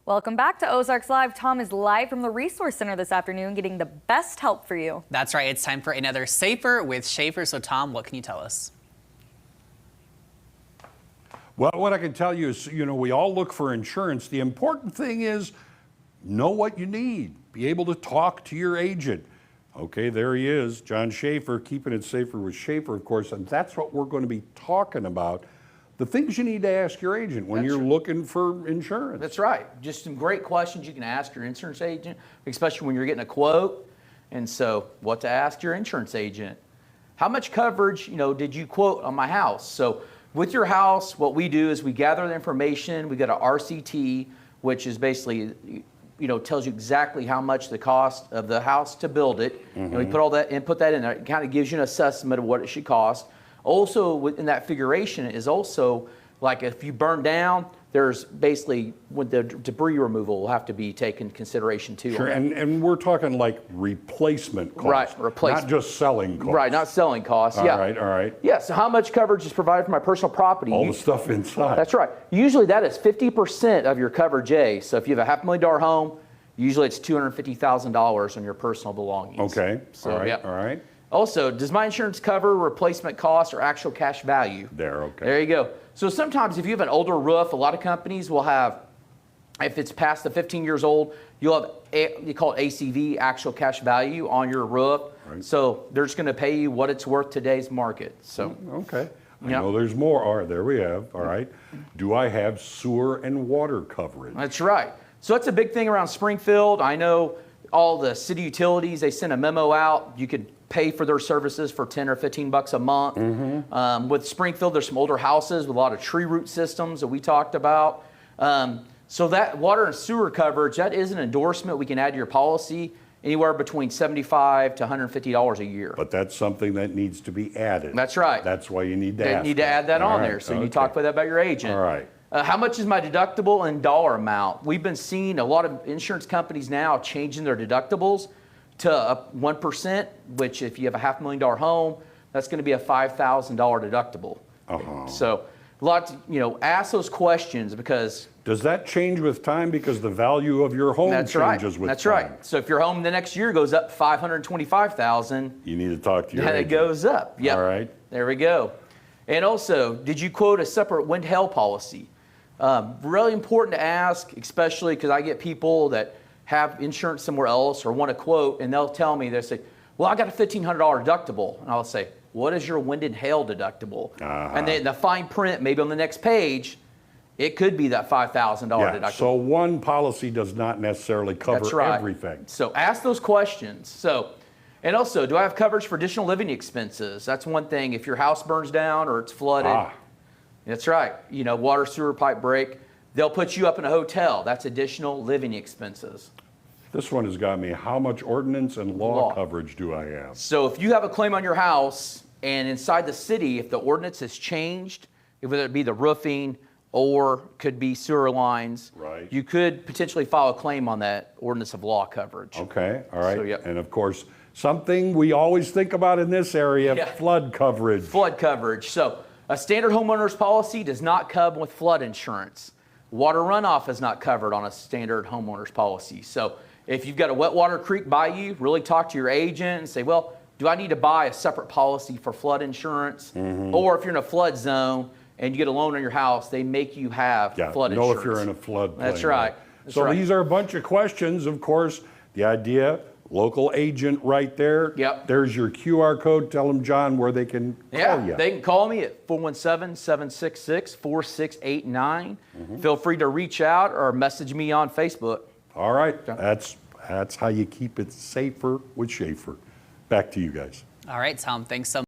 Welcome back to Ozarks Live. Tom is live from the Resource Center this afternoon getting the best help for you. That's right. It's time for another Schaeffer with Schaeffer. So, Tom, what can you tell us? Well, what I can tell you is, we all look for insurance. The important thing is know what you need. Be able to talk to your agent. Okay, there he is, John Schaeffer, keeping it safer with Schaeffer, of course, and that's what we're going to be talking about. The things you need to ask your agent when you're looking for insurance. That's right. Just some great questions you can ask your insurance agent, especially when you're getting a quote. And so, what to ask your insurance agent? How much coverage, did you quote on my house? So, with your house, what we do is we gather the information. We get a RCT, which is basically, tells you exactly how much the cost of the house to build it. And we put all that and put that in there. It kind of gives you an assessment of what it should cost. Also, within that figuration is also like if you burn down, there's basically with the debris removal will have to be taken into consideration too. Sure, and we're talking like replacement costs. Right, replacement. Not just selling costs. Right, not selling costs. All right. Yeah, so how much coverage is provided for my personal property? All the stuff inside. That's right. Usually that is 50% of your coverage A. So if you have a $500,000 home, usually it's $250,000 on your personal belongings. Okay, So, all yeah. right. Also, does my insurance cover replacement cost or actual cash value? Okay. There you go. So sometimes if you have an older roof, a lot of companies will have, if it's past the 15 years old, you'll have, you call it ACV, actual cash value on your roof. Right. So they're just going to pay you what it's worth today's market. So Okay. I know there's more. All right, there we have. All right. Do I have sewer and water coverage? That's right. So that's a big thing around Springfield. I know all the city utilities, they send a memo out. You could pay for their services for 10 or 15 bucks a month. With Springfield, there's some older houses with a lot of tree root systems that we talked about. So that water and sewer coverage, that is an endorsement we can add to your policy, anywhere between $75 to $150 a year. But that's something that needs to be added. That's right. That's why you need to They need to add that on there. So you talk about your agent. All right. How much is my deductible and dollar amount? We've been seeing a lot of insurance companies now changing their deductibles to 1%, which if you have a $500,000 home, that's going to be a $5,000 deductible. So ask those questions because... Does that change with time because the value of your home changes with time? That's right. So if your home the next year goes up $525,000, you need to talk to your agent. Then it goes up. Yep. All right. There we go. And also, did you quote a separate wind hail policy? Really important to ask, especially because I get people that have insurance somewhere else or want to quote, and they'll tell me, they say, well, I got a $1,500 deductible. And I'll say, what is your wind and hail deductible? And then the fine print, maybe on the next page, it could be that $5,000 deductible. So one policy does not necessarily cover everything. So ask those questions. And also, do I have coverage for additional living expenses? That's one thing. If your house burns down or it's flooded, that's right. Water, sewer pipe break, they'll put you up in a hotel. That's additional living expenses. This one has got me. How much ordinance and law coverage do I have? So if you have a claim on your house and inside the city, if the ordinance has changed, whether it be the roofing or could be sewer lines, you could potentially file a claim on that ordinance of law coverage. Okay, all right. So, and of course, something we always think about in this area, flood coverage. Flood coverage. So a standard homeowner's policy does not come with flood insurance. Water runoff is not covered on a standard homeowner's policy. So if you've got a wet water creek by you, really talk to your agent and say, well, do I need to buy a separate policy for flood insurance? Or if you're in a flood zone and you get a loan on your house, they make you have flood insurance. If you're in a flood plain. That's right. So these are a bunch of questions. Of course, the idea, local agent right there. Yep. There's your QR code. Tell them, John, where they can call you. They can call me at 417-766-4689. Feel free to reach out or message me on Facebook. All right. That's how you keep it safer with Schaeffer. Back to you guys. All right, Tom, thanks so much.